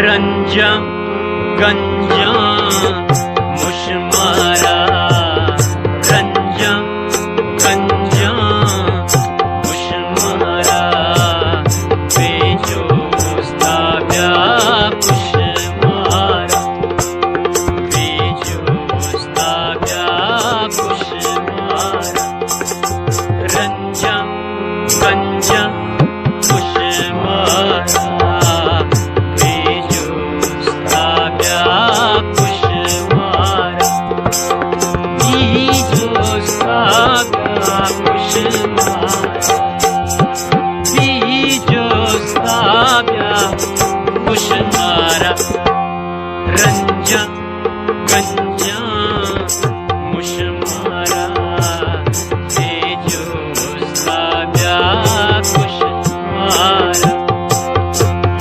रंजा गंजा मुशमारा रंजा गंजा मुशमारा बेजोस्ता ब्या कुशमारा बेजोस्ता ब्या कुशमारा रंजा गंजा मुशमारा रंजा गंजा मुशमारा बेजोस्ता ब्या कुशमारा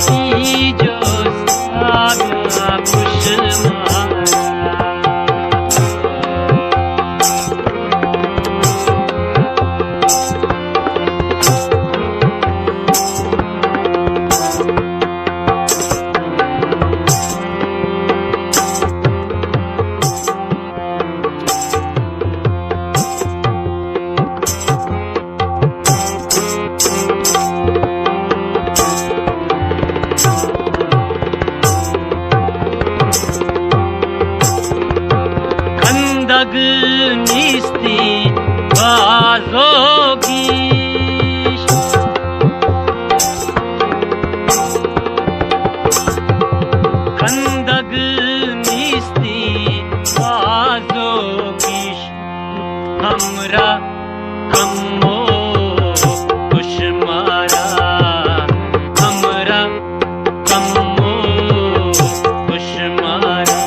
बेजोस्ता ब्या कुशमारा खंदक निस्ती बाज़ोगी खंदक निस्ती बाज़ोगी हमरा कमो कुशमारा हमरा कमो कुशमारा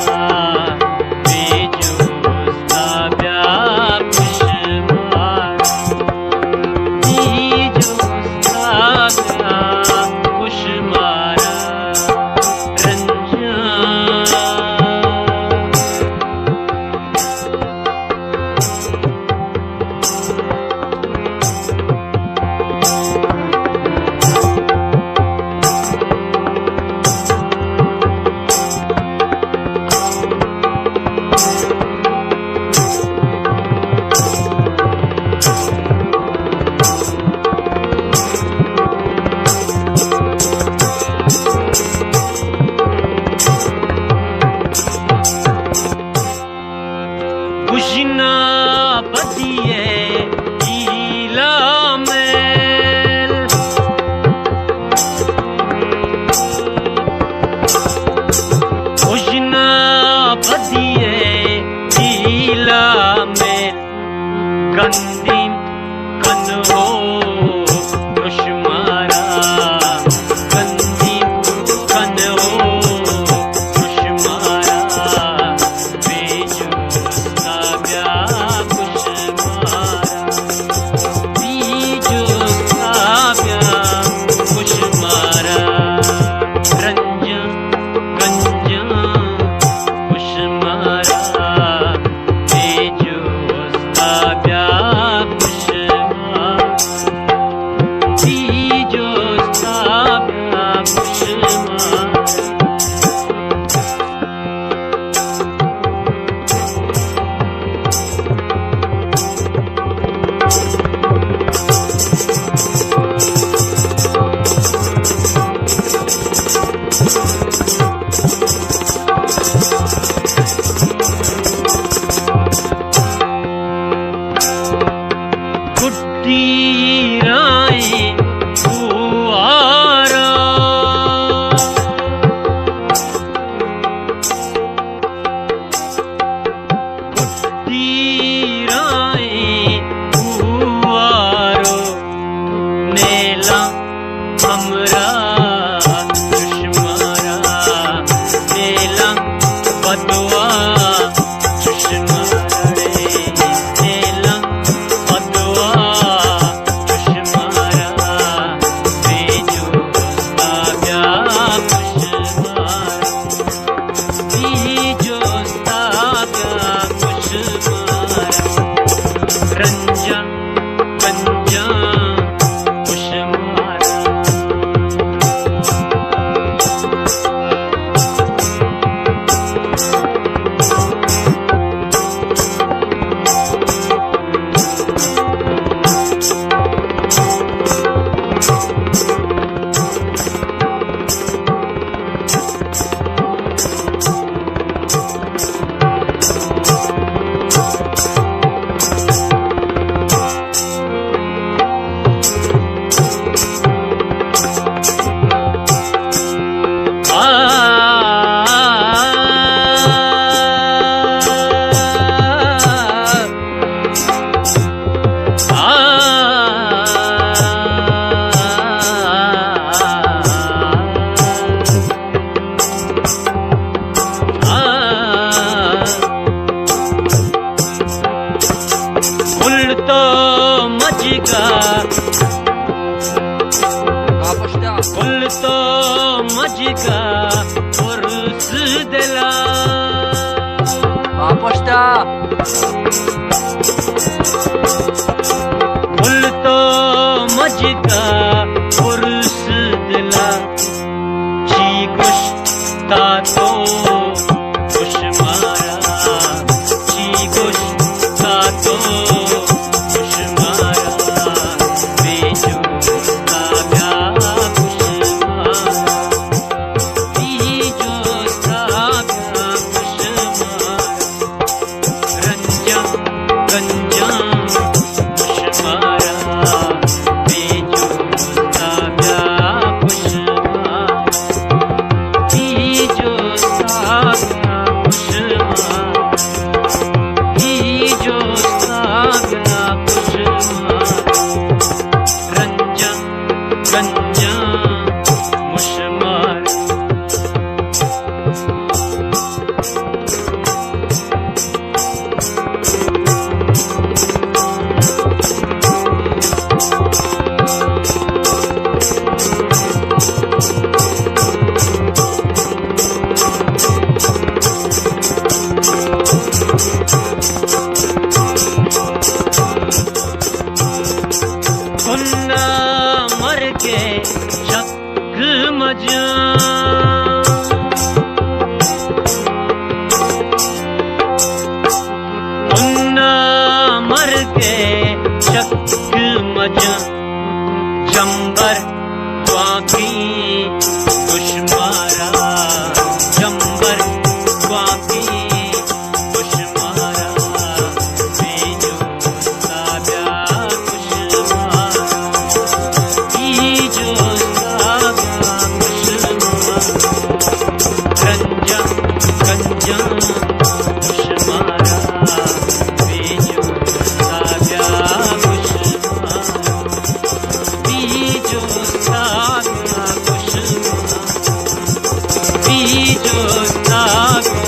मजगा पुरुष दिला Aposta. फुल तो मजगा पुरुष दिला जी गुस्ता तो खुश मारा जी गुस्ता तो खुश मारा बेजो सागा खुश मारा बीजो सागा खुश मारा रंजा गंजा खुश मारा बेजो सागा खुश मारा बीजो सागा खुश मारा बीजो सागा खुश मारा रंजा गंजा खुश मारा खुन्ना मर के शक मजा खुन्ना मर के शक मजा चंबर वाकी दुश्मारा चंबर वाकी दुश्मारा बेजो सागा खुश मारा बीजो सागा खुश मारा रंजा गंजा खुश मारा बेजो सागा खुश मारा बीजो सागा खुश मारा बीजो सागा